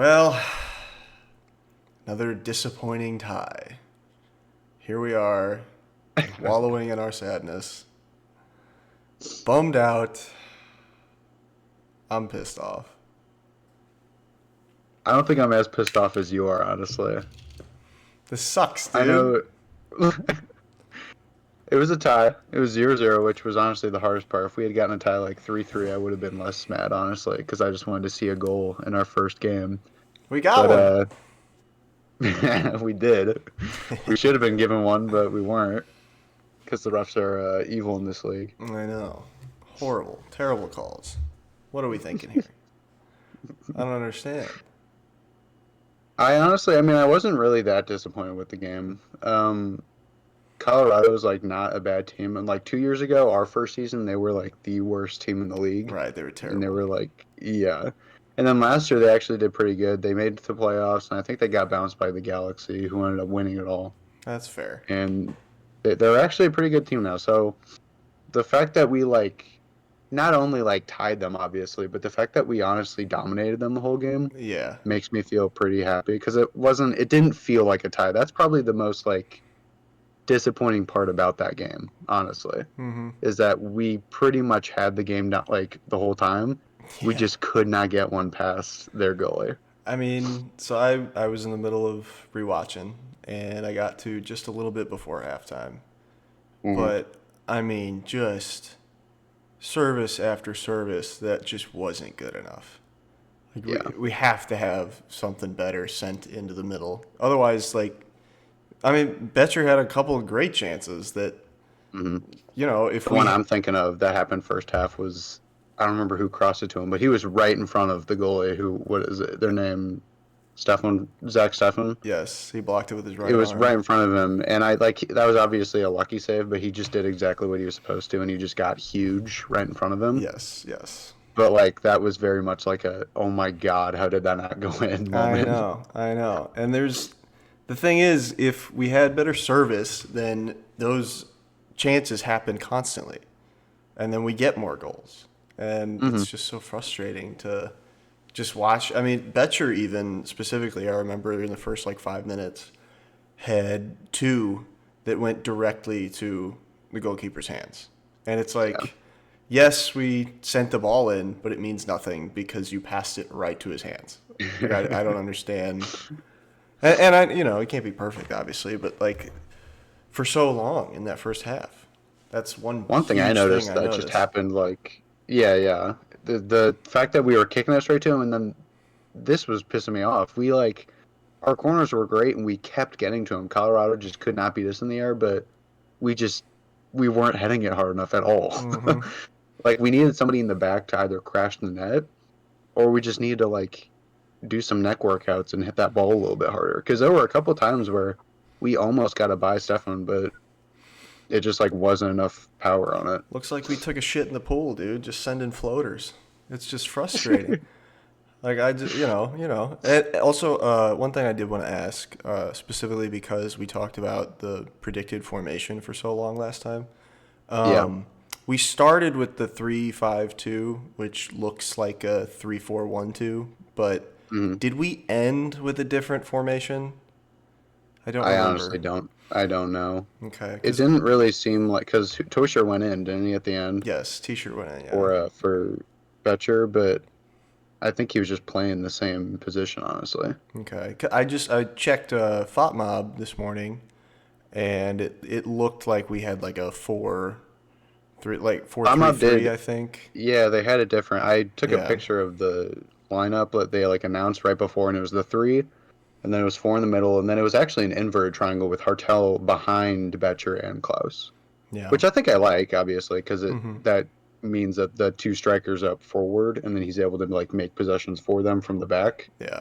Well, another disappointing tie. Here we are, wallowing in our sadness. Bummed out. I'm pissed off. I don't think I'm as pissed off as you are, honestly. This sucks, I dude. know it was a tie. It was 0-0, which was honestly the hardest part. If we had gotten a tie like 3-3, I would have been less mad, honestly, because I just wanted to see a goal in our first game. We got But one. we did. We should have been given one, but we weren't because the refs are evil in this league. I know. Horrible. Terrible calls. What are we thinking here? I don't understand. I mean, I wasn't really that disappointed with the game. Colorado's like not a bad team, and like 2 years ago, our first season, they were like the worst team in the league, Right, they were and they terrible. were like, yeah. And then last year, they actually did pretty good. They made it to the playoffs, and I think they got bounced by the Galaxy, who ended up winning it all. That's fair. And they're actually a pretty good team now. So the fact that we like not only like tied them, obviously, but the fact that we honestly dominated them the whole game Yeah. makes me feel pretty happy because it didn't feel like a tie. That's probably the most like disappointing part about that game, honestly, Mm-hmm. is that we pretty much had the game not like the whole time. We Yeah. just could not get one past their goalie. I mean, so I was in the middle of rewatching, and I got to just a little bit before halftime. Hmm. But, I mean, just service after service that just wasn't good enough. Like Yeah. we have to have something better sent into the middle. Otherwise, like I mean, Betcher had a couple of great chances that Hmm. if The one we I'm thinking of that happened first half was I don't remember who crossed it to him, but he was right in front of the goalie. Who what is it? Their name, Zach Stefan. yes, he blocked it with his It right was right arm. in front of him, and I like that was obviously a lucky save, but he just did exactly what he was supposed to, and he just got huge right in front of him. Yes, yes. But like that was very much like a oh my god, how did that not go in I moment. know, I know. And there's the thing is, if we had better service, then those chances happen constantly, and then we get more goals. And Hmm. it's just so frustrating to just watch. I mean, Betcher even specifically, I remember in the first like 5 minutes had two that went directly to the goalkeeper's hands, and it's Yeah. like, yes, we sent the ball in, but it means nothing because you passed it right to his hands. Like I don't understand. And I, it can't be perfect, obviously, but like for so long in that first half, that's one One thing I huge thing noticed I that just noticed. happened, like yeah, yeah. The fact that we were kicking it straight to him, and then this was pissing me off. We like our corners were great, and we kept getting to him. Colorado just could not beat us in the air, but we just we weren't heading it hard enough at all. Hmm. Like we needed somebody in the back to either crash the net, or we just needed to like do some neck workouts and hit that ball a little bit harder. Because there were a couple times where we almost got to buy Stefan, but it just like wasn't enough power on Looks like we took a shit in the pool, dude. Just sending floaters. It's just frustrating. it. Like I just, And also, one thing I did want to ask, specifically because we talked about the predicted formation for so long last time. Yeah. We started with the 3-5-2, which looks like a 3-4-1-2, but Hmm. did we end with a different formation? I don't I honestly remember. don't. I don't know. Okay, It because didn't really seem like because Tosher went in, didn't he, at the end yes, T-shirt went in, yeah. for Betcher, but I think he was just playing the same position, honestly. Okay, I checked FotMob this morning, and it looked like we had like a 4-3, like four three Amab three, did, I think. yeah, they had it different. I took a Yeah, picture of the lineup that they like announced right before, and it was the three, and then it was four in the middle, and then it was actually an inverted triangle with Hartel behind Betcher and Klaus, yeah. which I think I like, obviously, because it Hmm. that means that the two strikers up forward, and then he's able to like make possessions for them from the back. Yeah,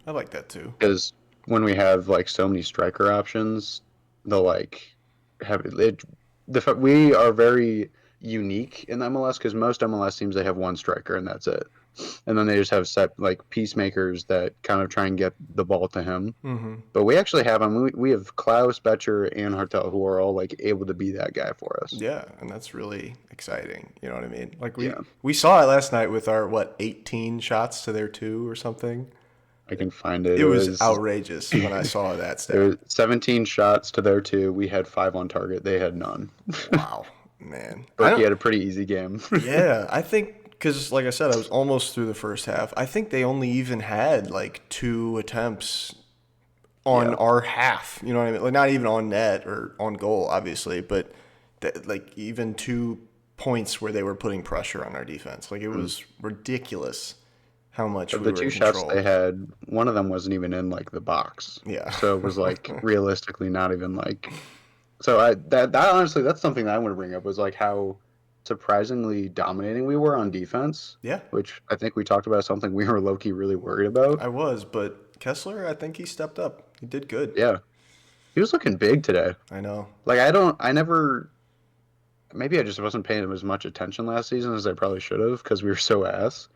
I like that too. Because when we have like so many striker options, the like have it. We are very unique in MLS because most MLS teams they have one striker and that's it, and then they just have set like peacemakers that kind of try and get the ball to him. Hmm. But we actually have them. We have Klaus, Betcher, and Hartel who are all like able to be that guy for us. Yeah, and that's really exciting. You know what I mean? Like we Yeah. we saw it last night with our 18 shots to their two or something. I can find it. It was outrageous when I saw that There stat. were 17 shots to their 2. We had 5 on target. They had none. Wow, man. I Berkey don't. had a pretty easy game. Yeah, I think because, like I said, I was almost through the first half. I think they only even had like 2 attempts on Yeah. our half. You know what I mean? Like not even on net or on goal, obviously, but like even 2 points where they were putting pressure on our defense. Like it was ridiculous how much Of we the were 2 shots they controlled. had, one of them wasn't even in like the box. Yeah. So it was like realistically not even like. So that honestly, that's something that I want to bring up was like how surprisingly dominating we were on defense, Yeah, which I think we talked about something we were low key really worried about. I was, but Kessler, I think he stepped up. He did good. Yeah, he was looking big today. I know. Like I never. Maybe I just wasn't paying him as much attention last season as I probably should have because we were so ass.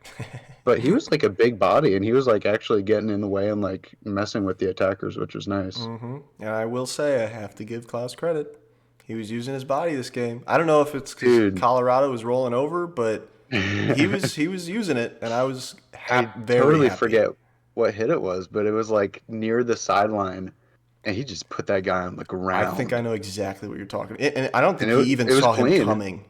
But he was like a big body, and he was like actually getting in the way and like messing with the attackers, which was nice. And I will say, I have to give Klaus credit. He was using his body this game. I don't know if it's because Dude, Colorado was rolling over, but he I was using it, and I was very totally happy. forget what hit it was, but it was like near the sideline, and he just put that guy on the I think I ground, know exactly what you're talking. And I don't and think he it even was saw him clean. coming.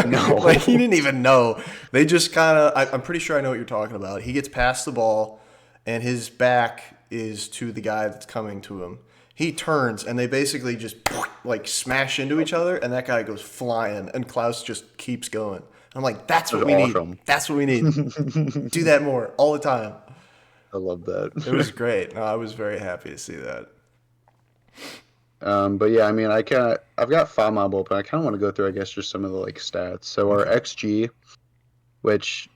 No, Like he didn't even know. They just kind of. I'm pretty sure I know what you're talking about. He gets past the ball, and his back is to the guy that's coming to him. He turns, and they basically just like smash into each other, and that guy goes flying, and Klaus just keeps going. I'm like, that's it what was we need. awesome. That's what we need. Do that more all the time. I love It was that. great. No, I was very happy to see that. But yeah, I mean, I've got FOMOB open. I kind of want to go through, I guess, just some of the like stats. So our Okay. XG, which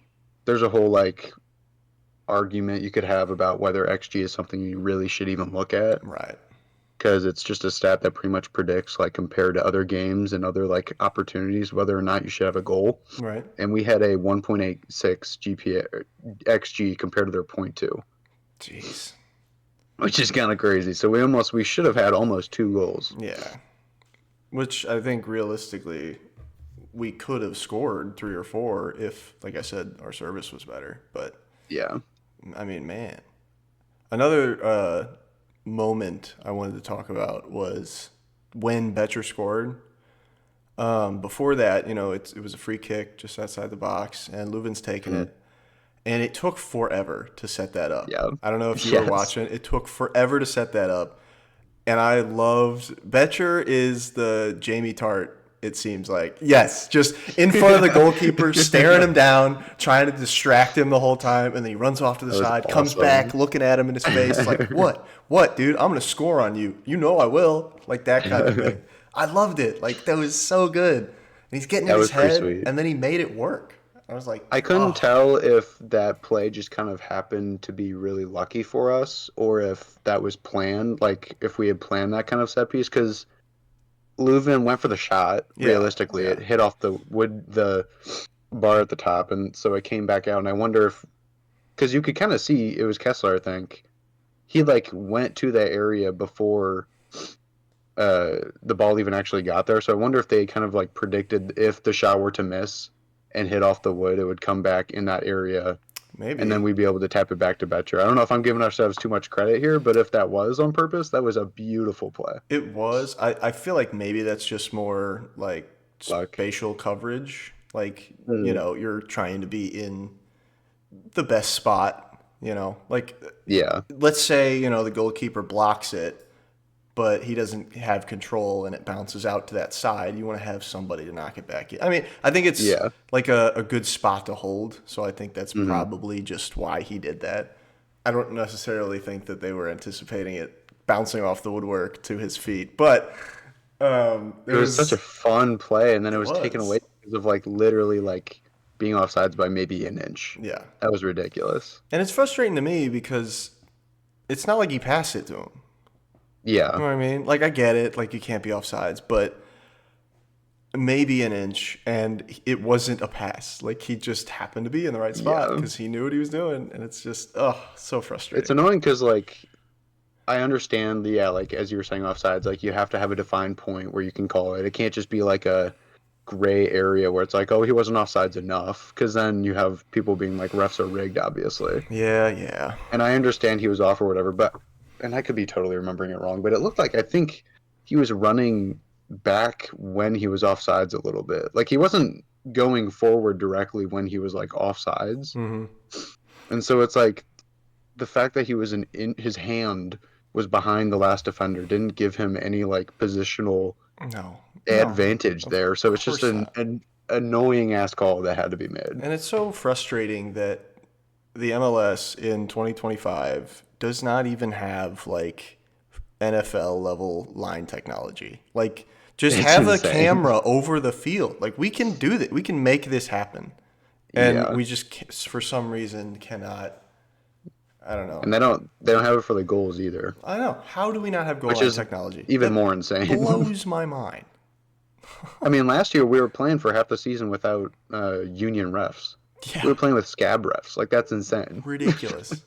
there's a whole like argument you could have about whether XG is something you really should even look at Right. because it's just a stat that pretty much predicts like compared to other games and other like opportunities whether or not you should have a goal. Right. And we had a 1.86 GPA XG compared to their point 0.2, Jeez. which is kind of crazy. So we should have had almost 2 goals. Yeah. Which I think realistically we could have scored 3 or 4 if, like I said, our service was better. But Yeah. I mean, man, another moment I wanted to talk about was when Betcher scored. Before that, it was a free kick just outside the box, and Leuven's taking Mhm. it, and it took forever to set that up. Yeah. I don't know if you were Yes. watching. It took forever to set that up, and I loved Betcher is the Jamie Tart. It seems like yes, just in front of the goalkeeper, staring him down, trying to distract him the whole time, and then he runs off to the That was side, comes back, awesome. looking at him in his face, like what, dude? I'm gonna score on you. You know I will, like that kind of thing. I loved it. Like that was so good. And he's getting in That his was pretty head, sweet. and then he made it work. I was like, I couldn't oh, tell if that play just kind of happened to be really lucky for us or if that was planned, like if we had planned that kind of set piece, because Leuven went for the shot. yeah, Realistically, yeah, it hit off the bar at the top, and so it came back out. And I wonder if, because you could kind of see it was Kessler, I think. He like went to that area before the ball even actually got there. So I wonder if they kind of like predicted if the shot were to miss and hit off the wood, it would come back in that area, and then maybe we'd be able to tap it back to Betcher. I don't know if I'm giving ourselves too much credit here, but if that was on purpose, that was a beautiful play. it was. I feel like maybe that's just more like Luck. spatial coverage. Like Mm, you're trying to be in the best spot. Like yeah. let's say the goalkeeper blocks it, but he doesn't have control and it bounces out to that side. You want to have somebody to knock it back in. I mean, I think it's Yeah. like a good spot to hold. So I think that's Hmm. probably just why he did that. I don't necessarily think that they were anticipating it bouncing off the woodwork to his feet, but it It was such a was fun play, and then it it was taken away was because of like literally like being offsides by maybe an inch. yeah, That was ridiculous. and it's frustrating to me because it's not like he passed it to him. You Yeah. know what I mean? Like I get it, like you can't be offsides, but maybe an inch, and it wasn't a pass. Like he just happened to be in the right spot Yeah. because he knew what he was doing, and it's just so It's frustrating. annoying because like I understand the, yeah, like as you were saying offsides, like you have to have a defined point where you can call it. It can't just be like a gray area where it's like, oh, he wasn't offsides enough, because then you have people being like, refs are rigged, obviously. Yeah, yeah. And I understand he was off or whatever, but and I could be totally remembering it wrong, but it looked like I think he was running back when he was offsides a little bit. Like he wasn't going forward directly when he was like offsides. Hmm. And so it's like the fact that he was in his hand was behind the last defender didn't give him any like positional No, no, advantage of there. So it's just course not. an annoying ass call that had to be made. And it's so frustrating that the MLS in 2025 does not even have like NFL level line technology. Like, just It's have a insane. camera over the field. Like, we can do that. We can make this happen. And Yeah. we just, for some reason, cannot. I don't know. And they don't have it for the goals either, I don't know. How do we not have goal which line is technology? even That more insane. blows my mind. I mean, last year we were playing for half the season without union refs. We Yeah, were playing with scab refs. Like that's insane. ridiculous.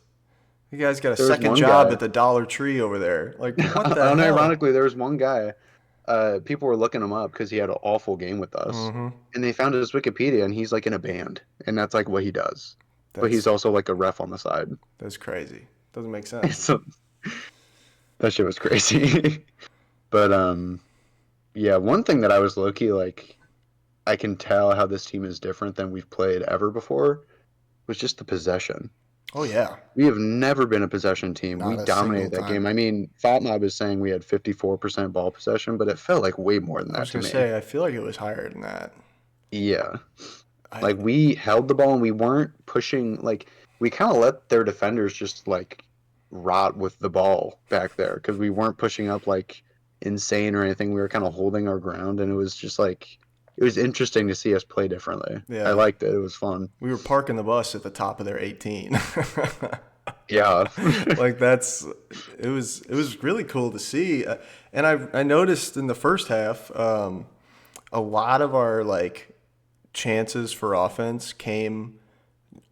You guys got a There was second one job guy. at the Dollar Tree over there. Like, what the hell? Unironically, there was one guy. People were looking him up because he had an awful game with us, Hmm. and they found his Wikipedia, and he's like in a band, and that's like what he does. But he's That's also like a ref on the side. that's crazy. Doesn't make sense. So that shit was crazy. But yeah, one thing that I was low key like, I can tell how this team is different than we've played ever before was just the possession. Oh yeah, We have never been a possession team. We not a single dominated that time. game. I mean, FotMob is saying we had 54% ball possession, but it felt like way more than I was that to gonna me. say I feel like it was higher than that. Yeah. I Like we held the ball and we weren't pushing like we kind of let their defenders just like rot with the ball back there because we weren't pushing up like insane or anything. We were kind of holding our ground and it was just like it was interesting to see us play differently. I yeah, liked it. It was fun. we were parking the bus at the top of their 18. Yeah. Like it was really cool to see, and I noticed in the first half, a lot of our like chances for offense came.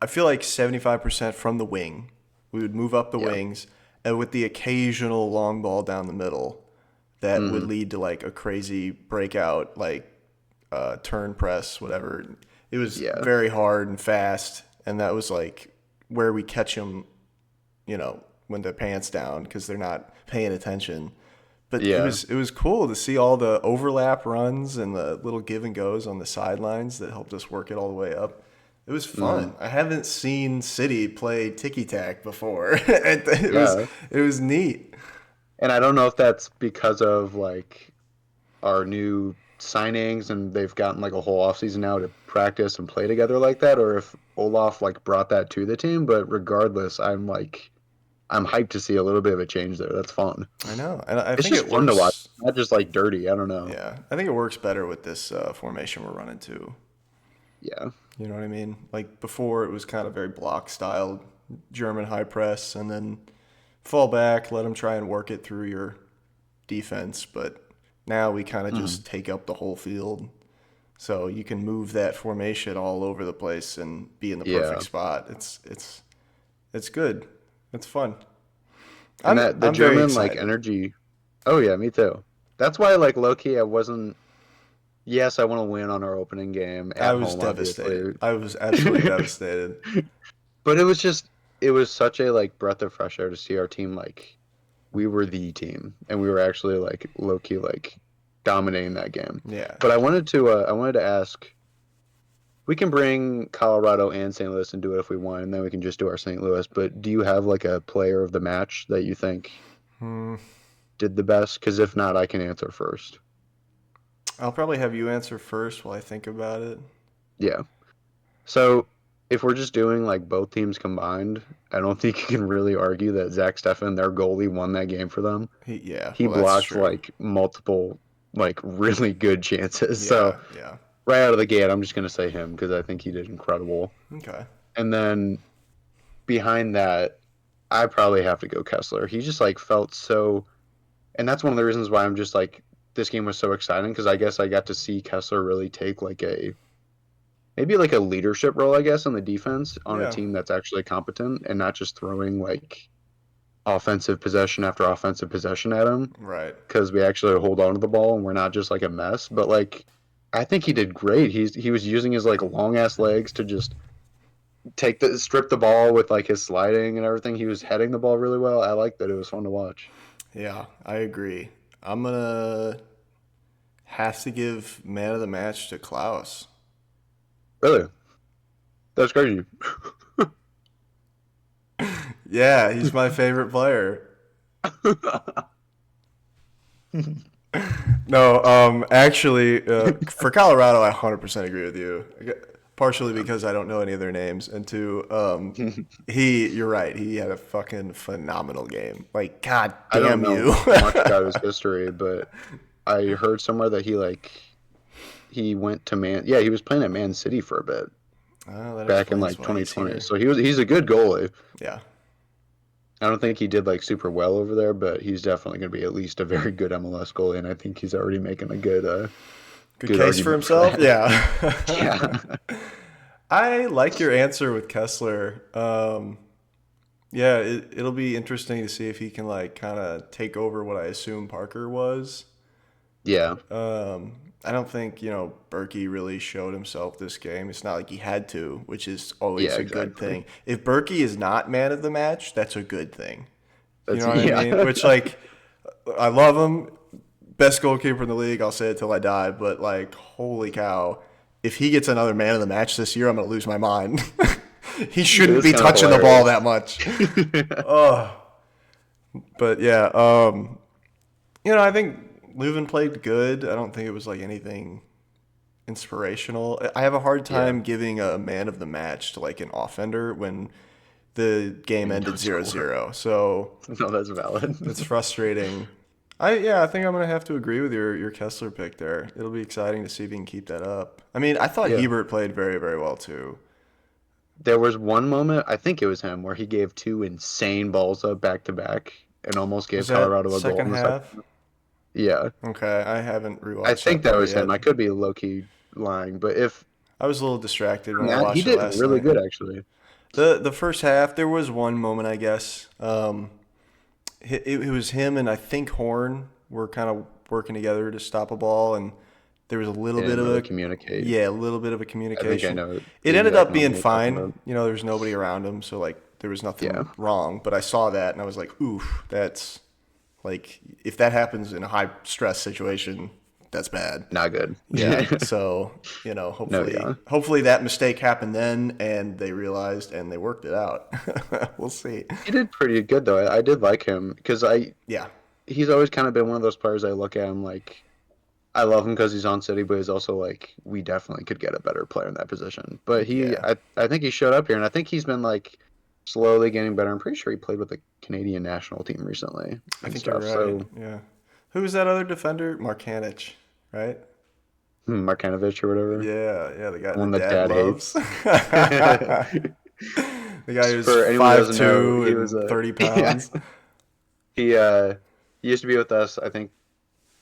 I feel like 75% from the wing. We would move up the Yeah. wings, and with the occasional long ball down the middle, that would Hmm. lead to like a crazy breakout, like turn press, whatever. It was Yeah. very hard and fast, and that was like where we catch them, when their pants down because they're not paying attention. But it Yeah. was it was cool to see all the overlap runs and the little give and goes on the sidelines that helped us work it all the way up. It was Hmm. fun. I haven't seen City play ticky tack before. it was Yeah. it was neat. And I don't know if that's because of like our new signings and they've gotten like a whole offseason now to practice and play together like that, or if Olaf like brought that to the team. But regardless, I'm hyped to see a little bit of a change there. That's fun. I know, and I It's think just it fun to watch, works. not just like dirty. I don't know. Yeah, I think it works better with this formation we're running too. Yeah, You know what I mean? Like before, it was kind of very block style, German high press, and then fall back, let them try and work it through your defense. But now we kind of mm. just take up the whole field. So you can move that formation all over the place and be in the perfect Yeah, spot. It's good. It's fun. and I'm that the I'm very German like excited. energy. Oh yeah, me too. That's why like low key I wasn't. Yes, I want to win on our opening game I at was home, devastated. obviously. I was absolutely devastated. But it was such a like breath of fresh air to see our team like we were the team and we were actually like low key like dominating that game. Yeah. But I wanted to ask, we can bring Colorado and St. Louis and do it if we want, and then we can just do our St. Louis. But do you have like a player of the match that you think Hmm. did the best? Because if not, I can answer first. I'll probably have you answer first while I think about it. Yeah. So if we're just doing like both teams combined, I don't think you can really argue that Zach Steffen, their goalie, won that game for them. Yeah, He well, that's blocked true. like multiple like really good chances. So Yeah, yeah. right out of the gate, I'm just gonna say him because I think he did incredible. Okay. And then behind that, I probably have to go Kessler. He just like felt so, and that's one of the reasons why I'm just like this game was so exciting because I guess I got to see Kessler really take like a maybe like a leadership role, I guess, on the defense on a Yeah, team that's actually competent and not just throwing like offensive possession after offensive possession at him right. because we actually hold on to the ball and we're not just like a mess. But like I think he did great. He was using his like long ass legs to just strip the ball with like his sliding and everything. He was heading the ball really well. I liked that. It was fun to watch. Yeah, I agree. I'm gonna have to give man of the match to Klaus. Really, that's crazy. Yeah, he's my favorite player. No, actually, for Colorado, I 100% agree with you. Partially because I don't know any of their names, and two, you're right. He had a fucking phenomenal game. Like, god I don't damn know you. much about his history, but I heard somewhere that he went to he was playing at Man City for a bit Oh, that back in explains like why he's 2020. here. So he's a good goalie. Yeah, I don't think he did like super well over there, but he's definitely going to be at least a very good MLS goalie, and I think he's already making a good good case for argument for himself. that. Yeah, Yeah, I like your answer with Kessler. Yeah, it'll be interesting to see if he can like kind of take over what I assume Parker was. yeah, I don't think, Berkey really showed himself this game. It's not like he had to, which is always yeah, a good exactly. thing. If Berkey is not man of the match, that's a good thing. You That's know what I yeah, mean? Which, like, I love him. Best goalkeeper in the league. I'll say it till I die. But, like, holy cow. If he gets another man of the match this year, I'm going to lose my mind. He it shouldn't was be kind of touching the ball hilarious. that much. Oh, but yeah. I think Leuven played good. I don't think it was like anything inspirational. I have a hard Yeah, time giving a man of the match to like an offender when the game and you ended don't zero score. zero. So No, that's valid. it's frustrating. I think I'm gonna have to agree with your Kessler pick there. It'll be exciting to see if he can keep that up. I mean, I thought Yeah. Hebert played very, very well too. There was one moment, I think it was him, where he gave two insane balls up back to back and almost Was gave that Colorado a goal second in the second. half? Yeah, Okay, I haven't I rewatched think that that part was him. yet. I could be low key lying, but if I was a little distracted when I that he watched it did last really night. good actually. The first half, there was one moment, I guess. It was him and I think Horn were kind of working together to stop a ball, and there was a They little bit didn't of really a communicate. yeah, a little bit of a I think I communication. know It the ended exact up moment being you're talking fine. about. There was nobody around him, so like there was Yeah, nothing wrong. But I saw that and I was like, oof, that's like if that happens in a high stress situation, that's bad. not good. Yeah. So, No, hopefully yeah, hopefully that mistake happened then and they realized and they worked it out. We'll see. he did pretty good though. I did like him because I Yeah. he's always kind of been one of those players I look at him like I love him because he's on City, but he's also like we definitely could get a better player in that position. But Yeah. I think he showed up here, and I think he's been like slowly getting better. I'm pretty sure he played with the Canadian national team recently I and think you're stuff. right. So Yeah. Who was that other defender? Markanich, right? Markanovic or whatever, Yeah, yeah, the guy the the one that dad Dad loves. hates. The guy who's For anyone who five doesn't know, two he was and a 30 yeah. pounds. He used to be with us. I think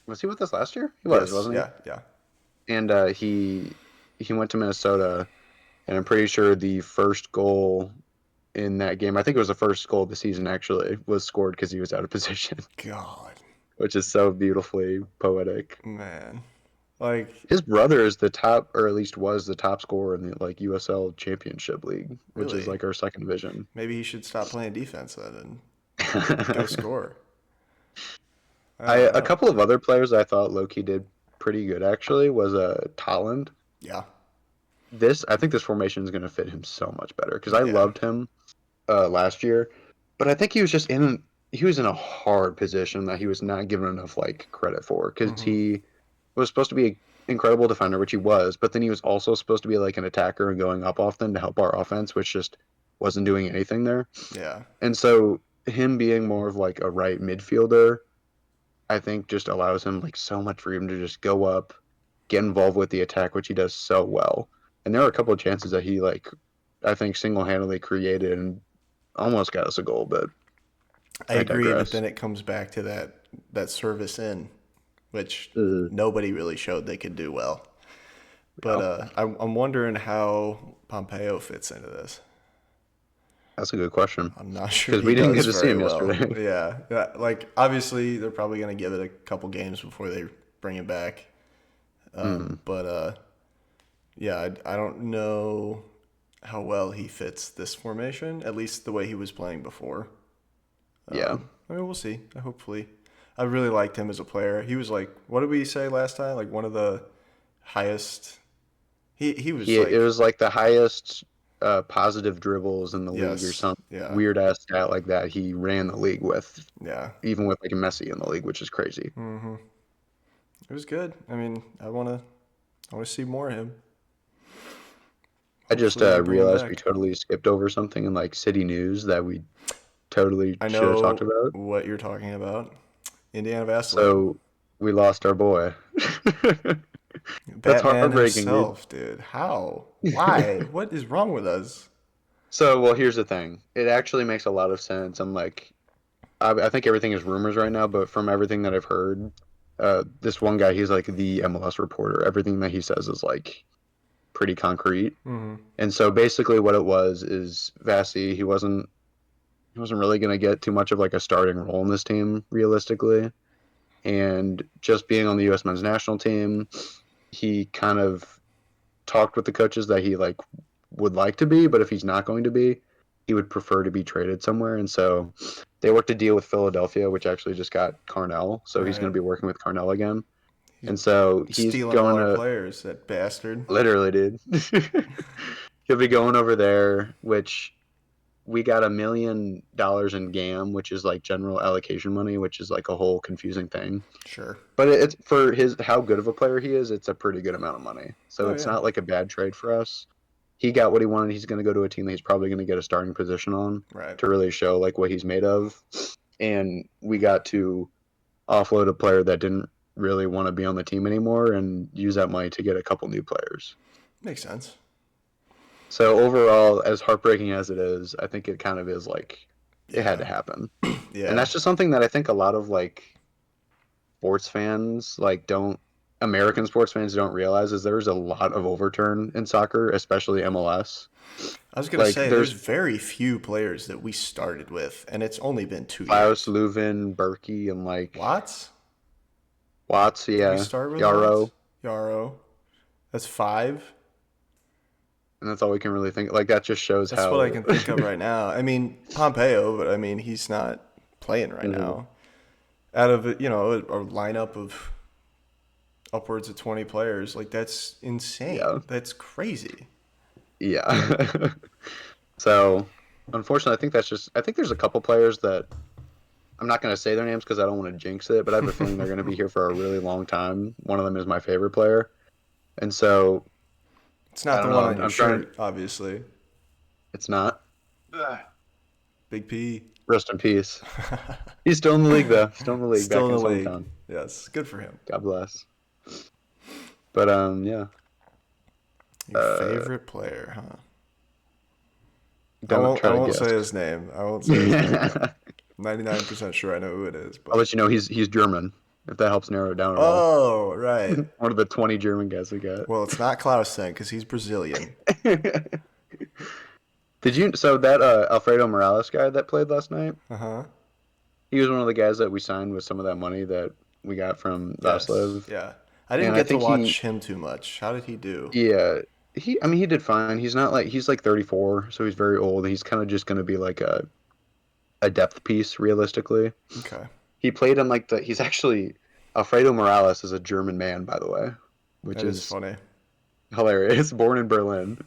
was he with us last year? He was, Yes, wasn't he? yeah, yeah. And he went to Minnesota, and I'm pretty sure the first goal in that game, I think it was the first goal of the season actually, was scored because he was out of position, God, which is so beautifully poetic. man. Like, His brother is the top, or at least was the top scorer in the like USL Championship League, which is really, like our second division. maybe he should stop playing defense then and go score. I I don't a know. couple of other players I thought Loki did pretty good actually was Tolland. Yeah, This I think this formation is going to fit him so much better because I yeah. loved him last year, but I think he was in a hard position that he was not given enough like credit for because Hmm. he was supposed to be an incredible defender, which he was, but then he was also supposed to be like an attacker and going up often to help our offense, which just wasn't doing anything there. Yeah, And so him being more of like a right midfielder, I think just allows him like so much freedom to just go up, get involved with the attack, which he does so well. And there were a couple of chances that he like I think single handedly created and almost got us a goal, but I I agree, but digress. then it comes back to that service in, which Uh, nobody really showed they could do well. But no, I'm wondering how Pompeo fits into this. that's a good question I'm not sure because he we didn't get does to see very him well. yesterday. Yeah, yeah. Like obviously they're probably gonna give it a couple games before they bring him back. Mm, But yeah, I don't know how well he fits this formation, at least the way he was playing before. yeah. I mean, we'll see. Hopefully, I really liked him as a player. He was like, what did we say last time? Like one of the highest. He was It like, was like the highest positive dribbles in the league or yes, some yeah, weird ass stat like that. He ran the league with, yeah. even with like Messi in the league, which is crazy. It was good. I mean, I wanna see more of him. I just Hopefully, they bring him realized we back. totally skipped over something in like city news that we totally I should have talked know about. what you're talking about. Indiana Vasilov, So we lost our boy. That's Batman heartbreaking, dude. himself, dude. How? Why? What is wrong with us? So, well, here's the thing. It actually makes a lot of sense. I'm like, I think everything is rumors right now, but from everything that I've heard, this one guy, he's like the MLS reporter. Everything that he says is like pretty concrete. And so basically, what it was is Vasi. He wasn't really going to get too much of like a starting role in this team, realistically. And just being on the U.S. men's national team, he kind of talked with the coaches that he like would like to be, but if he's not going to be, he would prefer to be traded somewhere. And so they worked a deal with Philadelphia, which actually just got Carnell. So he's going Right. to be working with Carnell again. He's And so he's stealing all going our to players, that bastard. literally, dude. He'll be going over there, which we got $1 million in GAM, which is like general allocation money, which is like a whole confusing thing. Sure. But it's for his how good of a player he is, it's a pretty good amount of money. So Oh it's yeah. not like a bad trade for us. He got what he wanted. He's going to go to a team that he's probably going to get a starting position on Right. to really show like what he's made of. And we got to offload a player that didn't really want to be on the team anymore and use that money to get a couple new players. Makes sense. So overall, as heartbreaking as it is, I think it kind of is like it had Yeah. to happen. And Yeah. that's just something that I think a lot of like sports fans like don't American sports fans don't realize is there's a lot of overturn in soccer, especially MLS. I was gonna Like say there's there's very few players that we started with, and it's only been 2 years. Klaus, Leuven, Berkey, and like Watts? Watts, Did we yeah, start with Watts? Yarrow, Yarrow. That's 5. and that's all we can really think. Like that just shows That's what I how. can think of right now. I mean Pompeo, but I mean he's not playing right Mhm. now. Out of a lineup of upwards of 20 players, like that's insane. Yeah, That's crazy. yeah. So unfortunately, I think that's just. I think there's a couple players that I'm not going to say their names because I don't want to jinx it, but I have a feeling they're going to be here for a really long time. One of them is my favorite player, and so It's I not the don't one know. on your I'm trying. shirt, obviously. It's not. Big P. Rest in peace. He's still in the league though. Still in the league, Still back in in the his league. hometown. Yes, good for him. God bless. But yeah. Your Uh, favorite player, huh? I don't won't. I try to won't guess. say his name. I won't say his name though. 99% sure I know who it is, I'll but let you know he's German. If that helps narrow it down at all. oh right. One of the 20 German guys we got. Well, it's not Klaus then, because he's Brazilian. Did you? So that Alfredo Morales guy that played last night, Uh huh. he was one of the guys that we signed with some of that money that we got from Yes. Vasiliev. Yeah. I didn't And I get to think he, watch him too much. How did he do? yeah, I mean, he did fine. He's not like he's like 34, so he's very old. He's kind of just going to be like a depth piece, realistically. Okay. He played in like the. He's actually Alfredo Morales is a German man, by the way, which That is is funny. hilarious. Born in Berlin,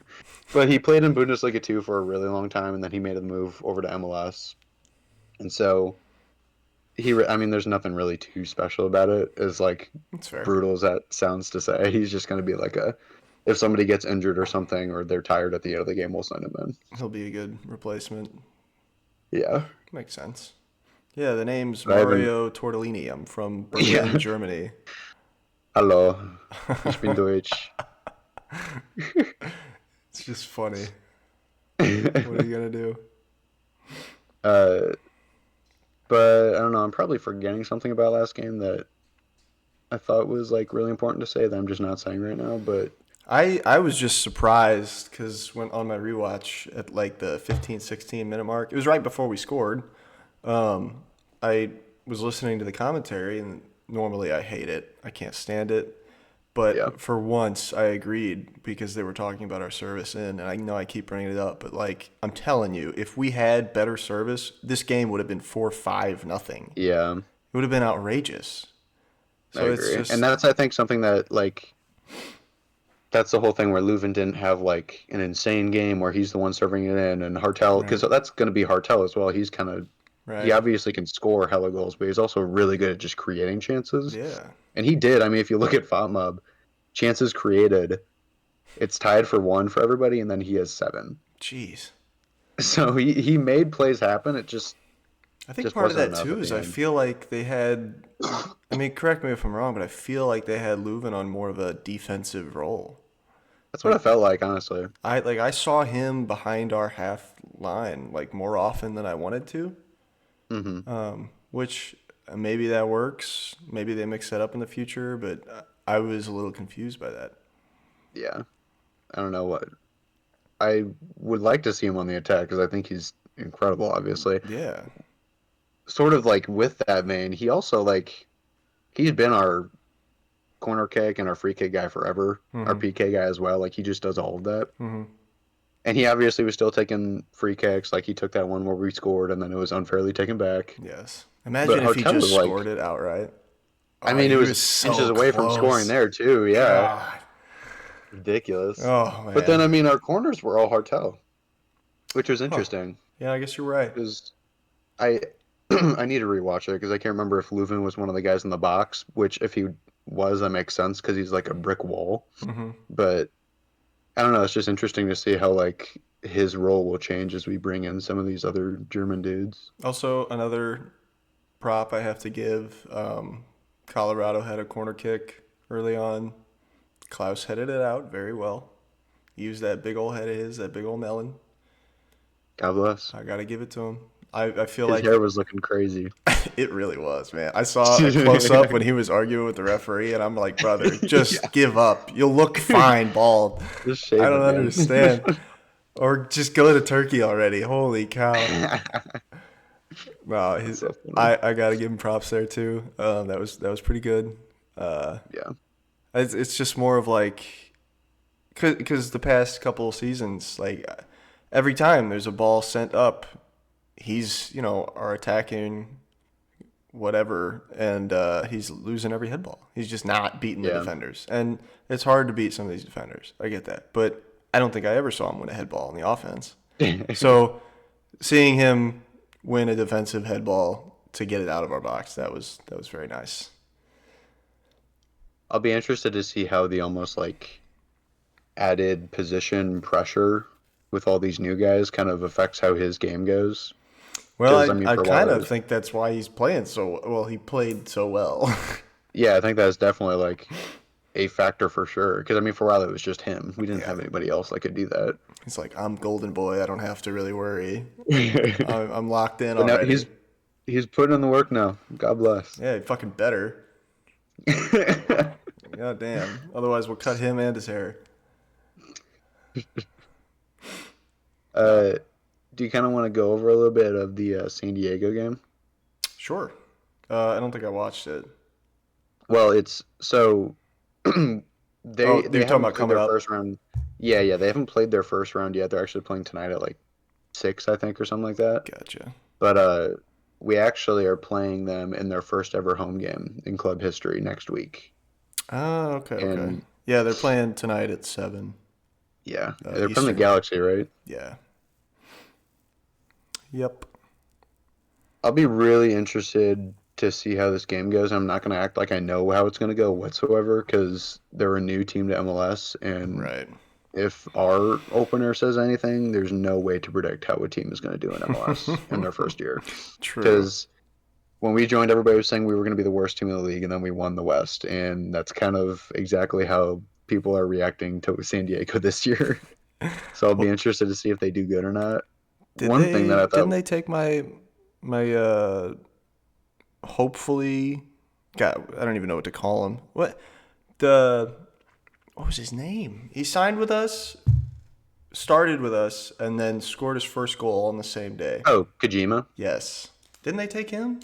but he played in Bundesliga 2 for a really long time, and then he made a move over to MLS. And so I mean, there's nothing really too special about it. As like That's fair. brutal as that sounds to say, he's just going to be like a. If somebody gets injured or something, or they're tired at the end of the game, we'll send him in. He'll be a good replacement. Yeah, Makes sense. Yeah, the name's but I haven't. Mario Tortellini. I'm from Berlin, Yeah, Germany. hello, ich bin Deutsch. It's just funny. What are you gonna do? uh, but I don't know. I'm probably forgetting something about last game that I thought was like really important to say that I'm just not saying right now. But I was just surprised because when on my rewatch at like the 15, 16 minute mark, it was right before we scored. I was listening to the commentary, and normally I hate it. I can't stand it. Yeah. But for once, I agreed because they were talking about our service in, and I know I keep bringing it up, but like I'm telling you, if we had better service, this game would have been 4-5 nothing. Yeah, It would have been outrageous. I So it's agree. And just that's, I think, something that, like, that's the whole thing where Leuven didn't have, like, an insane game where he's the one serving it in, and Hartel, because right, that's going to be Hartel as well. He right, obviously can score hella goals, but he's also really good at just creating chances. yeah. And he did. I mean, if you look at FotMob, chances created, it's tied for one for everybody, and then he has seven. Jeez. So he made plays happen. It I think just part of wasn't that enough too at is the I end. feel like they had. I mean, correct me if I'm wrong, but I feel like they had Leuven on more of a defensive role. That's what Like it felt like, honestly. I saw him behind our half line like more often than I wanted to. Hmm. Which maybe that works. Maybe they mix that up in the future, but I was a little confused by that. Yeah, I don't know what I would like to see him on the attack because I think he's incredible. Obviously, Yeah. sort of like with that vein, he also like he's been our corner kick and our free kick guy forever, our Mhm. PK guy as well. Like he just does all of that. Mhm. And he obviously was still taking free kicks. Like he took that one where we scored and then it was unfairly taken back. Yes. But Imagine if he Hartel was just like, scored it outright. I Oh, mean, it he was was inches so away from scoring close. there too. Yeah, God. ridiculous. Oh But then, man. I mean, our corners were all Hartel, which was Huh. interesting Yeah, I guess you're right. because I I need to rewatch it because I can't remember if Leuven was one of the guys in the box. Which, if he was, that makes sense because he's like a brick wall. Mhm. But I don't know. It's just interesting to see how like his role will change as we bring in some of these other German dudes. Also, another prop I have to give. Colorado had a corner kick early on. Klaus headed it out very well. He used that big old head of his, that big old melon. God bless. I gotta give it to him. I feel His hair like was looking crazy. it really was, man. I saw a close up when he was arguing with the referee, and I'm like, brother, just Yeah, give up. You'll look fine bald. just I shave don't it, understand. man. Or just go to Turkey already. Holy cow. Wow, That's so funny. I gotta give him props there too. That was pretty good. Uh, Yeah, it's just more of like, because the past couple of seasons, like every time there's a ball sent up, he's our attacking whatever, and he's losing every head ball. He's just not beating the yeah. defenders, and it's hard to beat some of these defenders. I get that, but I don't think I ever saw him win a head ball in the offense. So seeing him win a defensive head ball to get it out of our box, that was very nice. I'll be interested to see how the almost like added position pressure with all these new guys kind of affects how his game goes. Well, Because I I mean, I for a lot kind of of think that's why he's playing so well. He played so well. yeah, I think that's definitely like a factor for sure. Because I mean, for a while it was just him. We didn't Yeah, have anybody else that could do that. he's like, I'm golden boy. I don't have to really worry. But I'm locked in now already. he's putting in the work now. God bless. Yeah, fucking better. God damn. Otherwise, we'll cut him and his hair. No, uh, do you kind of want to go over a little bit of the San Diego game? sure. I don't think I watched it. Well, it's so Oh, you're they talking haven't about played coming their up. first round. Yeah, yeah, they haven't played their first round yet. They're actually playing tonight at like 6, I think, or something like that. Gotcha. But we actually are playing them in their first ever home game in club history next week. Oh, okay, okay. And Yeah, they're playing tonight at 7 yeah, they're from the Eastern. Galaxy, right? Yeah. Yep. I'll be really interested to see how this game goes. I'm not going to act like I know how it's going to go whatsoever because they're a new team to MLS, and Right. if our opener says anything, there's no way to predict how a team is going to do in MLS in their first year. True. Because when we joined, everybody was saying we were going to be the worst team in the league, and then we won the West, and that's kind of exactly how people are reacting to San Diego this year. So I'll be Well, interested to see if they do good or not. did One thing that they I didn't thought, they take my hopefully God, I don't even know what to call him. The what was his name? He signed with us, started with us, and then scored his first goal on the same day. oh, Kojima. Yes. Didn't they take him?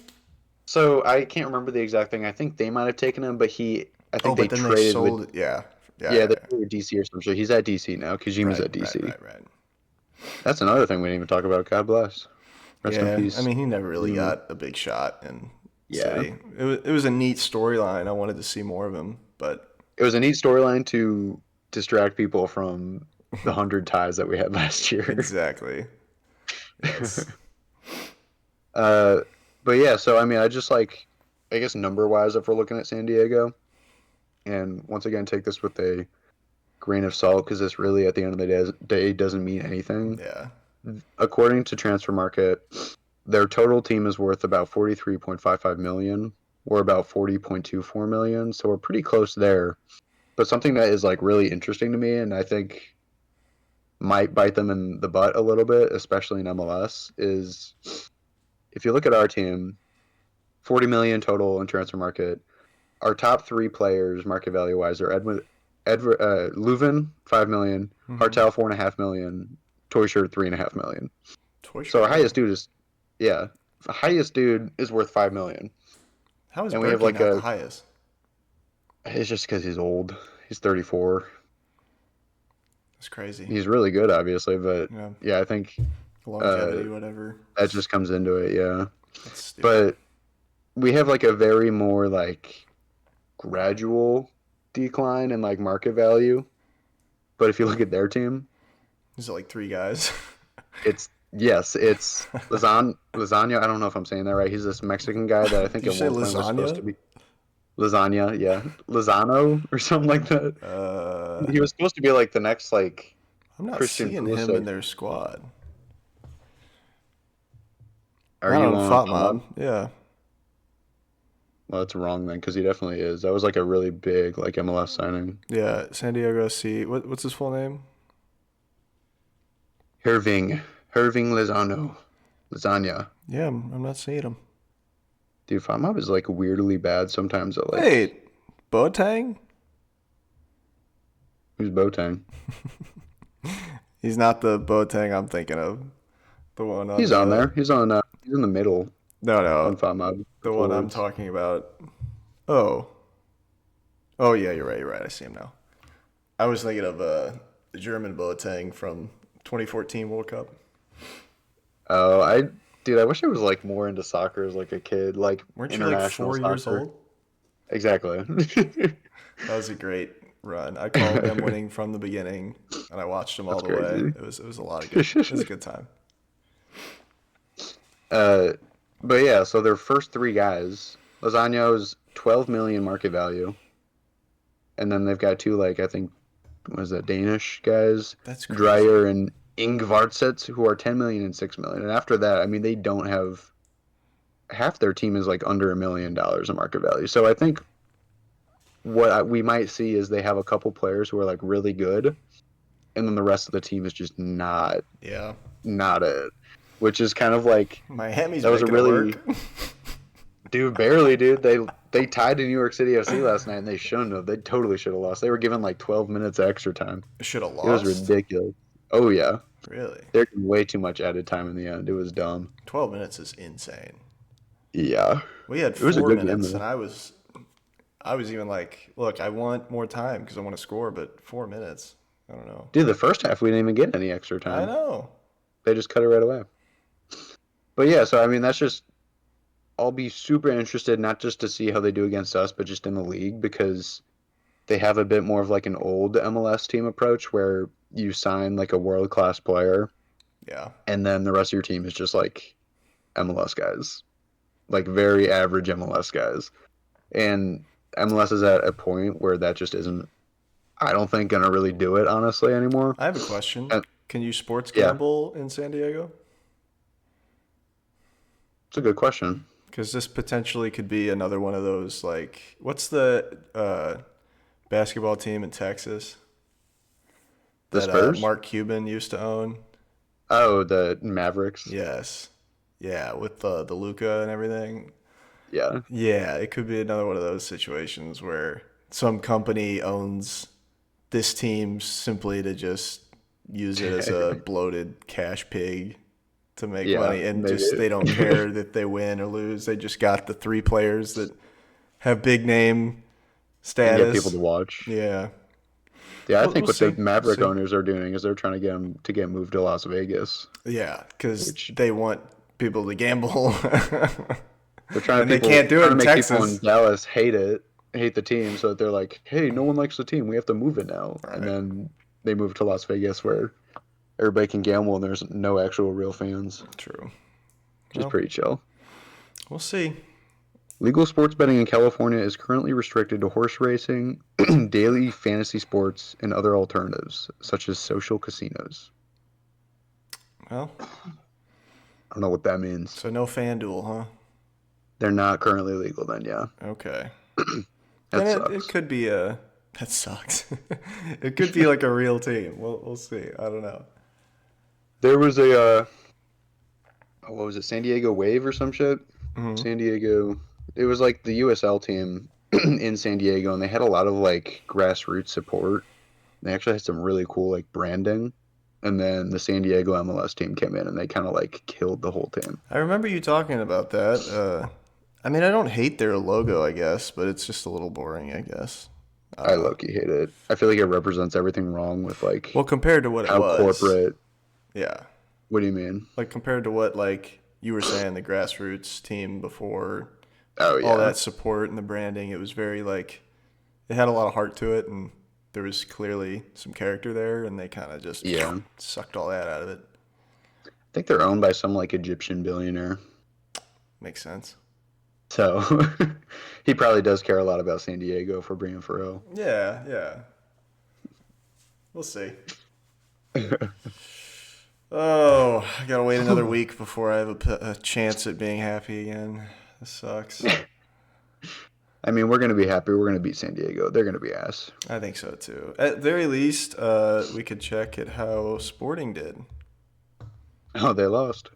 So I can't remember the exact thing. I think they might have taken him, but he I Oh, think they but then they traded with sold it. Yeah. Yeah, yeah, yeah, they yeah. traded with DC or some shit. He's at DC now. Kojima's Right, at right, DC. right, right. That's another thing we didn't even talk about. God bless. Rest in Yeah, I peace. mean, he never really Kojima. got a big shot in Yeah. City. It was a neat storyline. I wanted to see more of him, but It was a neat storyline to distract people from the 100 ties that we had last year. exactly. Yes. uh, but yeah, so I mean, I just like, I guess number wise, if we're looking at San Diego, and once again, take this with a grain of salt because this really, at the end of the day, doesn't mean anything. Yeah. According to Transfer Market, their total team is worth about 43.55 million. We're about 40.24 million, so we're pretty close there. But something that is like really interesting to me, and I think might bite them in the butt a little bit, especially in MLS, is if you look at our team, 40 million total in Transfer Market. Our top three players, market value wise, are Leuven 5 million, Hmm. Hartel 4.5 million, Toyshirt 3.5 million. Toy So Shirt, our highest really? dude is, yeah, the highest dude is worth 5 million, How is and we have Berkey like not the a. highest? It's just because he's old. He's 34. That's crazy. He's really good, obviously, but Yeah. yeah, I think uh, Longevity, whatever. that just comes into it. Yeah, That's stupid. but we have like a very more like gradual decline in like market value. But if you look at their team, Is it like three guys? it's yes, it's Lasagna. I don't know if I'm saying that right. He's this Mexican guy that I Did think you at say one point was supposed lasagna? to be Lasagna. Yeah, Lozano or something like that. Uh, He was supposed to be like the next like I'm not Christian seeing him in Pulisic. their squad. Are Not you on on FOTMob. FOMO? Yeah. Well, that's wrong then, because he definitely is. That was like a really big like MLS signing. Yeah. San Diego C. What's his full name? Herving Lozano, Lasagna. Yeah, I'm not seeing him. Dude, FOMO is like weirdly bad sometimes. At like Wait, Boateng? who's Boateng? He's not the Boateng I'm thinking of. The one on He's on the there. He's on. He's in the middle no no on FOMO for the one I'm forwards. talking about. Oh oh yeah, you're right. You're right. I see him now. I was thinking of the German Boateng from 2014 World Cup. Oh, dude, I wish I was like more into soccer as like a kid, like Weren't you like international 4 years soccer. old? Exactly. That was a great run. I called them winning from the beginning, and I watched them all That's the way. crazy. It was a lot of good. It was a good time. uh, but yeah, so their first three guys, Lasagno's 12 million market value, and then they've got two like I think was that Danish guys, That's crazy. Dreyer and Ingvartset, who are 10 million and 6 million. And after that, I mean, they don't have half their team is like under $1 million in market value. So I think we might see is they have a couple players who are like really good, and then the rest of the team is just Yeah, not it. Which is kind of like Miami's that was a making it really work. dude barely dude they tied to New York City FC last night and they shouldn't have. They totally should have lost. They were given like 12 minutes of extra time. Should have It was lost. ridiculous. Oh yeah, Really? they're way too much added time in the end. It was dumb. 12 minutes is insane. Yeah, We had it was a four good game minutes, though. and I was even like, look, I want more time because I want to score, but 4 minutes. I don't know. Dude, the first half we didn't even get any extra I time. know. They just cut it right away. But yeah, so I mean that's just I'll be super interested not just to see how they do against us, but just in the league because they have a bit more of like an old MLS team approach where you sign like a world class player Yeah. and then the rest of your team is just like MLS guys, like very average MLS guys. And MLS is at a point where that just isn't, I don't think, gonna really do it honestly anymore. I have a question. And Can you sports yeah, gamble in San Diego? it's a good question. Because this potentially could be another one of those, like, what's the basketball team in Texas The that Spurs? Mark Cuban used to own? Oh, the Mavericks. Yes. Yeah, with the Luca and everything. Yeah. Yeah, it could be another one of those situations where some company owns this team simply to just use it as a bloated cash pig to make Yeah, money, and maybe. just they don't care that they win or lose. They just got the three players that have big name and get people Status. to watch. Yeah. Yeah, I We'll think what the see. We'll Maverick see. owners are doing is they're trying to get moved to Las Vegas, Yeah, because which they want people to gamble, they're trying and to they people can't do it trying to in make people in Texas. Dallas hate the team, so that they're like, hey, no one likes the team, we have to move it now, and Right. then they move to Las Vegas where everybody can gamble and there's no actual real fans, True. which is Well, pretty chill. we'll see. Legal sports betting in California is currently restricted to horse racing, daily fantasy sports, and other alternatives, such as social casinos. Well, I don't know what that means. so no FanDuel, huh? They're not currently legal then, yeah. Okay. That Then it sucks. could be a. That sucks. It could be like a real team. We'll see. I don't know. There was a, what was it, San Diego Wave or some shit? Hmm. San Diego. It was like the USL team in San Diego, and they had a lot of like grassroots support. They actually had some really cool like branding. And then the San Diego MLS team came in and they kind of like killed the whole team. I remember you talking about that. I mean, I don't hate their logo, I guess, but it's just a little boring, I guess. I I don't know. low-key hate it. I feel like it represents everything wrong with Well, like compared to what it how was, corporate. yeah. What do you mean? Like compared to what like you were saying, the grassroots team before Oh all yeah, that support and the branding, it was very like it had a lot of heart to it, and there was clearly some character there, and they kind of just yeah. I sucked all that out of it. think they're owned by some like Egyptian billionaire. Makes sense. So he probably does care a lot about San Diego for being for real. Yeah, yeah. We'll see. Oh, I gotta wait another week before I have a chance at being happy again. This sucks. I mean, we're gonna be happy. We're gonna beat San Diego. They're gonna be ass. I think so too. At very least, we could check at how Sporting did. Oh, they lost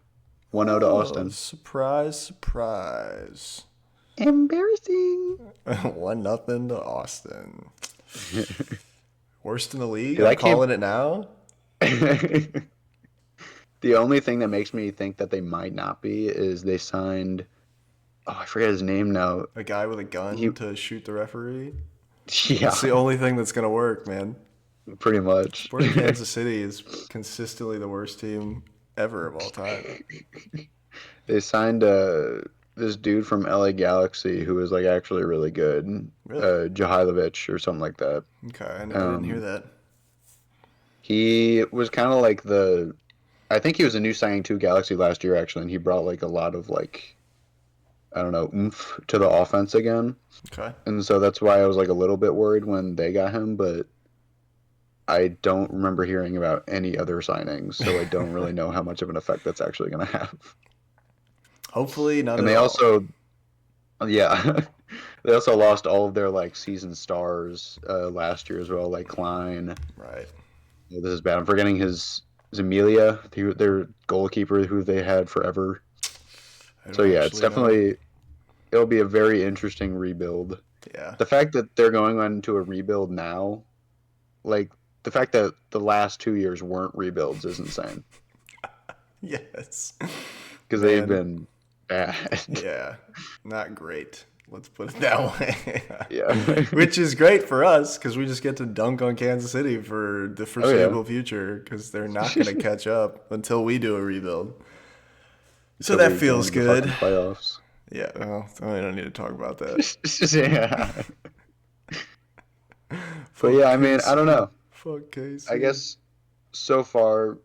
1-0 to Oh, Austin. surprise, surprise. Embarrassing. 1-0 to Austin. Worst in the league? Dude, I'm I can't. calling it now. The only thing that makes me think that they might not be is they signed. Oh, I forget his name now. A guy with a He, gun to shoot the referee. yeah, That's the only thing that's gonna work, man. pretty much. Sporting Kansas City is consistently the worst team ever of all time. They signed this dude from LA Galaxy who was like actually really good, Really? Jahailovic or something like that. Okay, I didn't hear Um, that. he was kind of like the. I think he was a new signing to Galaxy last year actually, and he brought like a lot of like I don't know oomph to the offense again, Okay. and so that's why I was like a little bit worried when they got him, but I don't remember hearing about any other signings, so I don't really know how much of an effect that's actually going to have. Hopefully none And at they all. also, yeah, they also lost all of their like season stars last year as well, like Klein. Right. This is bad. I'm forgetting his Amelia, their goalkeeper who they had forever. I So don't yeah, it's actually know. definitely it'll be a very interesting rebuild. Yeah. The fact that they're going on to a rebuild now, like the fact that the last 2 years weren't rebuilds is insane Yes. because they've Man. been bad. Yeah. Not great. Let's put it that way. Yeah. Which is great for us because we just get to dunk on Kansas City for the Oh yeah. foreseeable future because they're not going to catch up until we do a rebuild. So Until that we go feels into the good. fucking playoffs. Yeah, well, I don't need to talk about that. Yeah. But Fuck yeah, I mean, I don't KC. know. Fuck I KC. guess so far,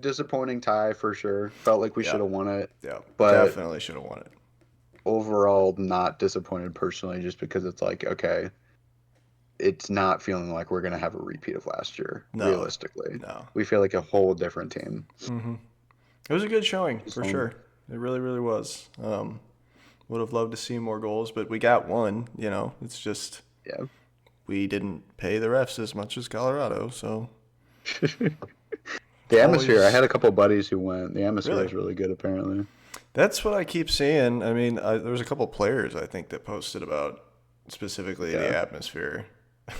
disappointing tie for sure. Felt like we Yeah, should have won it, yeah, but definitely should have won it. overall, not disappointed personally, just because it's like, okay, it's not feeling like we're gonna have a repeat of last year. No, Realistically, no. we feel like a whole different team. Hmm. It was a good showing for So, sure. It really, really was. Would have loved to see more goals, but we got one. You know, it's just yeah. we didn't pay the refs as much as Colorado, so The atmosphere. I always had a couple buddies who went. The atmosphere really. is really good, apparently. That's what I keep seeing. I mean, there was a couple players I think that posted about specifically Yeah, the atmosphere.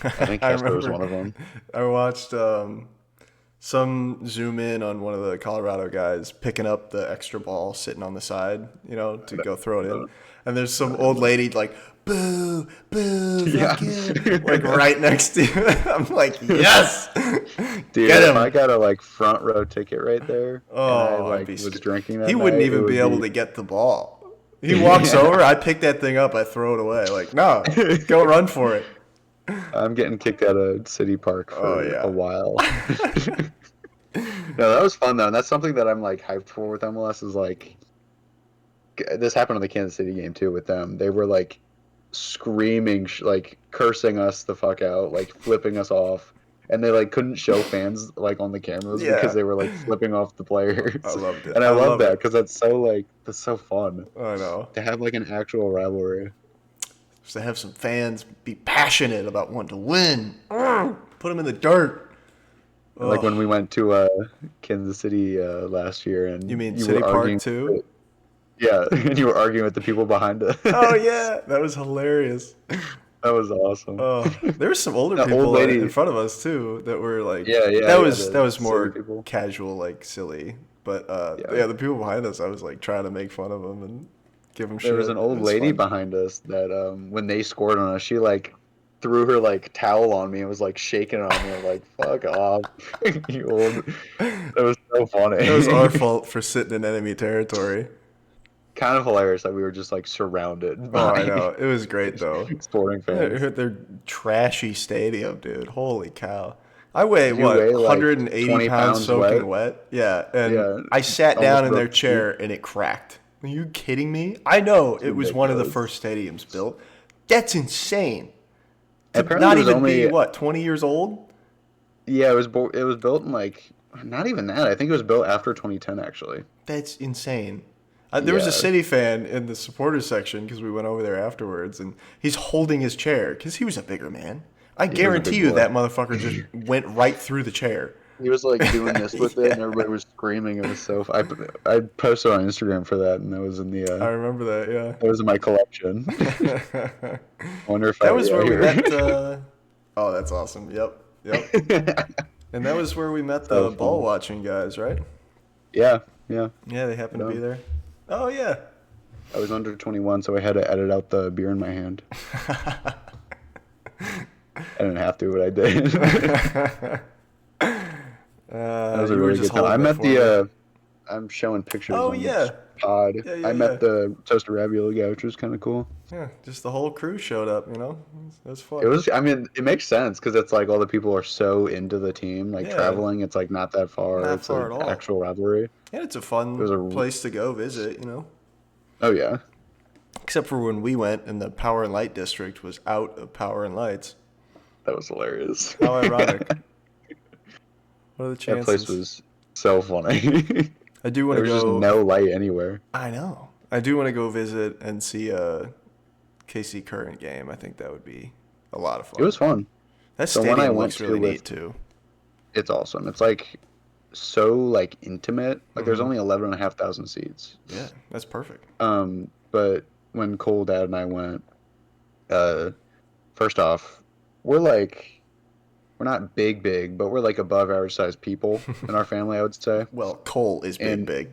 I think I Kessler was remember one of them. I watched some zoom in on one of the Colorado guys picking up the extra ball sitting on the side, to go throw it in. And there's some old lady like, boo, boo, Yeah. fuck you, like right next to you. I'm like, yes, Dude, get if him. I got a like front row ticket right there and I Oh, I'd like be was scared. drinking He that wouldn't night, it even would be able be to get the ball. He walks over, I pick that thing up, I throw it away. Like, no, go run for it. I'm getting kicked out of City Park Oh for a yeah. while. No, that was fun though, and that's something that I'm like hyped for with MLS is like this happened on the Kansas City game too with them. They were like screaming, like cursing us the fuck out, like flipping us off, and they like couldn't show fans like on the cameras because Yeah. they were like flipping off the I players. loved it. And I I love love that it. because that's so fun I know. to have like an actual rivalry. Just to have some fans be passionate about wanting to win. Put them in the dirt. Like when Oh, we went to Kansas City last year, you and mean you City were Park arguing, too? yeah, and you were arguing with the people behind us. Oh yeah, that was hilarious. That was awesome. Oh, there were some older The old people in lady, front of us too that were like, yeah, yeah, that yeah, was that the was silly more people. casual, like silly. But Yeah, yeah, the people behind us, I was like trying to make fun of them and give them there was shit. an It old was lady fun. behind us that when they scored on us, she like threw her like towel on me and was like shaking it on me. I'm like, fuck off, you old. That was so That was our funny. fault for sitting in enemy territory. Kind of hilarious that we were just like surrounded Oh, I by know. It was great though. sporting fans. Their trashy stadium, dude. Holy cow. I weigh You what, weigh like 180 20 pounds pounds wet. soaking wet? Yeah, and Yeah, I sat almost down in broke their the seat. chair and it cracked. Are you kidding me? I know It's it was one of the ridiculous. first stadiums built. That's insane. To Apparently, it not was even be only what, 20 years old? yeah, it was built in like not even that. I think it was built after 2010 actually. That's insane. There was a Yeah, City fan in the supporters section because we went over there afterwards, and he's holding his chair because he was a bigger man. I he was a guarantee big you boy. that motherfucker just went right through the chair. He was like doing this with it, and Yeah, everybody was screaming. It was so. I posted on Instagram for that, and that was in the I remember that. that was in my collection. Yeah, I wonder if I that have was it where right we met. here. Oh, that's awesome. Yep, yep. And that was where we met So the ball funny. watching guys, right? Yeah, yeah. Yeah, they happened to be No, there. Oh yeah. I was under 21, so I had to edit out the beer in my hand. I didn't have to, but I did. That was a You were really just good time. I holding it met for me. I'm showing pictures Oh on this yeah, pod. yeah, yeah, I yeah. met the Toaster Ravioli guy, which was kind of cool. Yeah, just the whole crew showed up. It was It fun. was, I mean, it makes sense because it's like all the people are so into the team, like Yeah, traveling. It's like not that far. not It's far an at all. actual rivalry. And it's a It was fun a, place to go visit. oh yeah, Except for when we went and the Power and Light district was out of Power and Lights. that was hilarious. How ironic. What are the That place chances? was so funny. I do want There to was just go. no light anywhere. I know. I do want to go visit and see a KC Current game. I think that would be a lot of It fun. was fun. That The one I stadium went looks to really with, neat too. it's awesome. It's like so like intimate. Like there's Hmm. only 11,500 seats. Yeah, that's perfect. But when Cole, Dad, and I went, uh, first off, we're like we're not big, but we're like above average sized people in our family, I would say. Well, Cole is big, And big.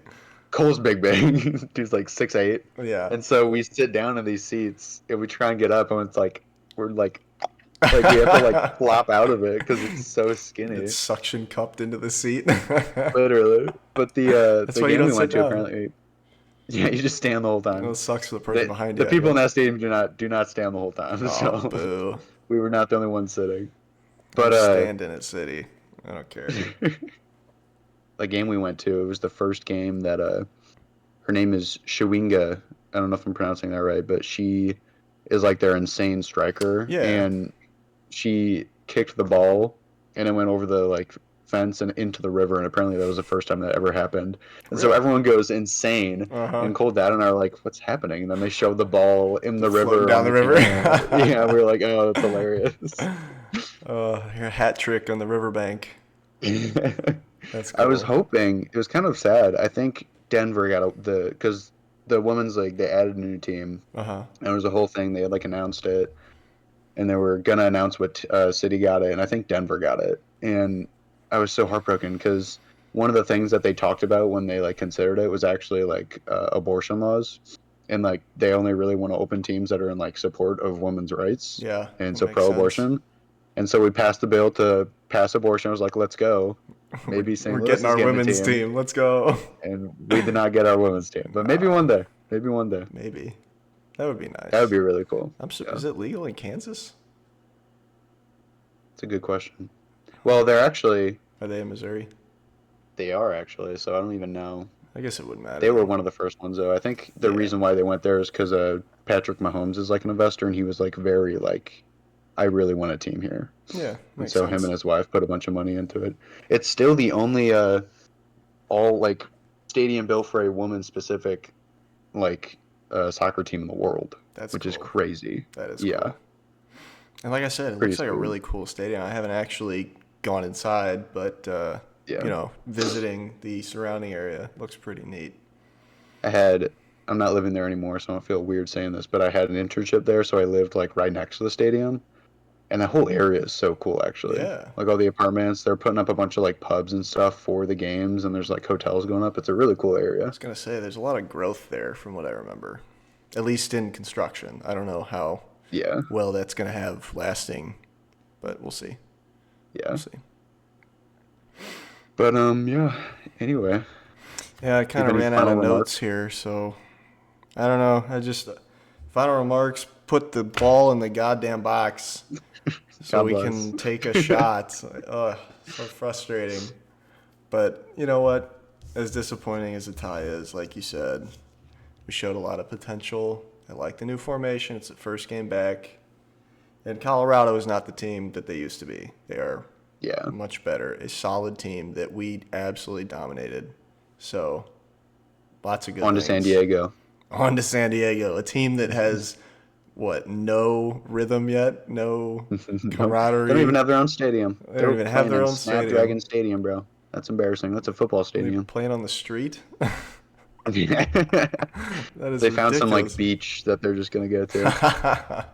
Cole's big. Dude's like 6'8". Yeah. And so we sit down in these seats and we try and get up, and it's like we're like we have to like flop out of it because it's so skinny, It's suction cupped into the seat. literally. But That's the why you game don't we sit went to down. apparently, yeah, you just stand the whole Well, time. it sucks for the person The behind the you, I people in guess. that stadium do not stand the whole time, Oh, so boo. we were not the only ones sitting. I'm But standing at City. I don't care. the game we went to, it was the first game that her name is Shawinga. I don't know if I'm pronouncing that right, but she is like their insane striker, Yeah. and she kicked the ball and it went over the like fence and into the river, and apparently that was the first time that ever happened. And so Really? everyone goes insane, Uh-huh. and Cole, Dad, and I are like, "What's happening?" And then they show the ball in the Floating river down on the the river. camera. Yeah, we were like, "Oh, that's hilarious." Your hat trick on the riverbank. That's I was cool. hoping it was kind of sad. I think Denver got the because the women's league they added a new team, Uh-huh. and it was a whole thing. They had like announced it, and they were gonna announce what city got it, and I think Denver got it. And I was so heartbroken because one of the things that they talked about when they like considered it was actually like abortion laws, and like they only really want to open teams that are in like support of women's rights, Yeah, and that so makes sense. pro-abortion. And so we passed the bill to pass abortion. I was like, let's go. We're, Maybe we're St. Louis getting is our getting a women's team, team. Let's go. and we did not get our women's team. But maybe one day. Maybe one day. Maybe that would be That would nice. be really cool. Yeah, Is it legal in Kansas? it's a good question. Well, they're actually Are they in Missouri? they are actually. So I don't even know. I guess it wouldn't matter They were then. one of the first ones though. I think the Yeah, reason why they went there is because Patrick Mahomes is like an investor, and he was like very like, I really want a team here. yeah, And makes so him and sense. his wife put a bunch of money into it. It's still the only all like stadium built for a woman specific like soccer team in the world, That's which is cool. crazy. That is Yeah, cool. And like I said, it pretty looks like a sweet. really cool stadium. I haven't actually gone inside, but Yeah, visiting the surrounding area looks pretty neat. I had. I'm not living there anymore, so I don't feel weird saying this, but I had an internship there, so I lived like right next to the stadium, and the whole area is so cool actually. Yeah, Like all the apartments, they're putting up a bunch of like pubs and stuff for the games, and there's like hotels going up. It's a really cool I area. was gonna say there's a lot of growth there from what I remember, at least in construction. I don't know how Yeah, well that's gonna have lasting, but we'll see. We'll yeah. see. But yeah. Anyway, Yeah, I you kind have of any ran out final of remarks? notes here, so I don't know. I just final remarks. Put the ball in the goddamn box so God we bless. can take a shot. Ugh, so frustrating. But you know what? As disappointing as the tie is, like you said, we showed a lot of potential. I like the new formation. It's the first game back. And Colorado is not the team that they used to be. They are Yeah. much better. A solid team that we absolutely dominated. So, lots of good On to San things. Diego. On to San Diego, a team that has, what, no rhythm yet? No No, they don't even camaraderie. have their own stadium. They don't They're even have playing their in own stadium. Snapdragon Stadium, bro. That's embarrassing. That's a football They stadium. playing on the street? That is They found some like ridiculous. beach that they're just gonna go to.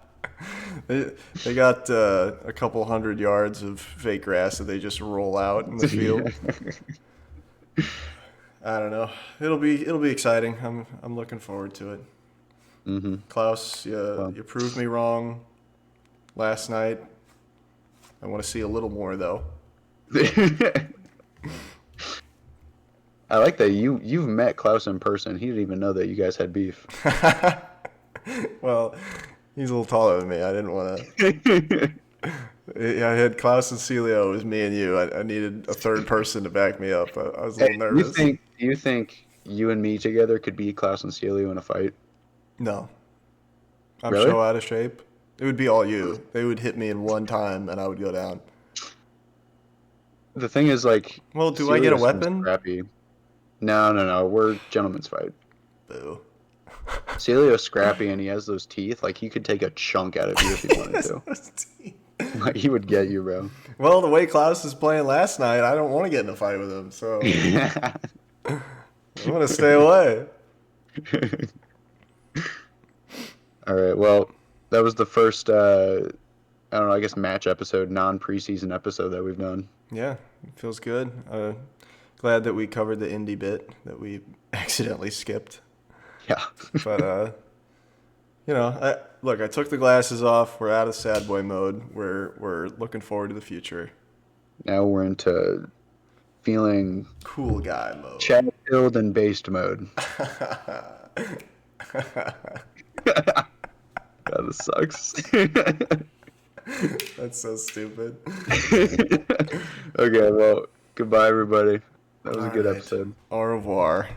They got a couple hundred yards of fake grass that they just roll out in the field. I don't know. It'll be exciting. I'm looking forward to it. Hmm. Klaus, Well, you proved me wrong last night. I want to see a little more though. I like that you've met Klaus in person. He didn't even know that you guys had beef. Well, he's a little taller than me. I didn't want to. Yeah, I had Klaus and Celio. It was me and you. I needed a third person to back me up. I was a Hey, little nervous. do you think you and me together could beat Klaus and Celio in a fight? No, I'm Really? so out of shape. It would be all you. They would hit me in one time and I would go down. The thing is, like, Well, do I get a Celio seems weapon? scrappy. No, no, no. We're gentlemen's fight. Boo. Celio's scrappy and he has those teeth. Like, he could take a chunk out of you if he wanted to. Like, he would get you, bro. Well, the way Klaus is playing last night, I don't want to get in a fight with him, so I'm gonna stay away. All right. Well, that was the first, I don't know, I guess match episode, non-preseason episode that we've done. Yeah, it feels good. Glad that we covered the indie bit that we accidentally skipped. Yeah. But look, I took the glasses off. We're out of sad boy mode. We're looking forward to the future. Now we're into feeling Cool guy mode. chat-filled and based mode. God, this sucks. That's so stupid. Okay, well, goodbye, everybody. That was a All good right. episode. Au revoir.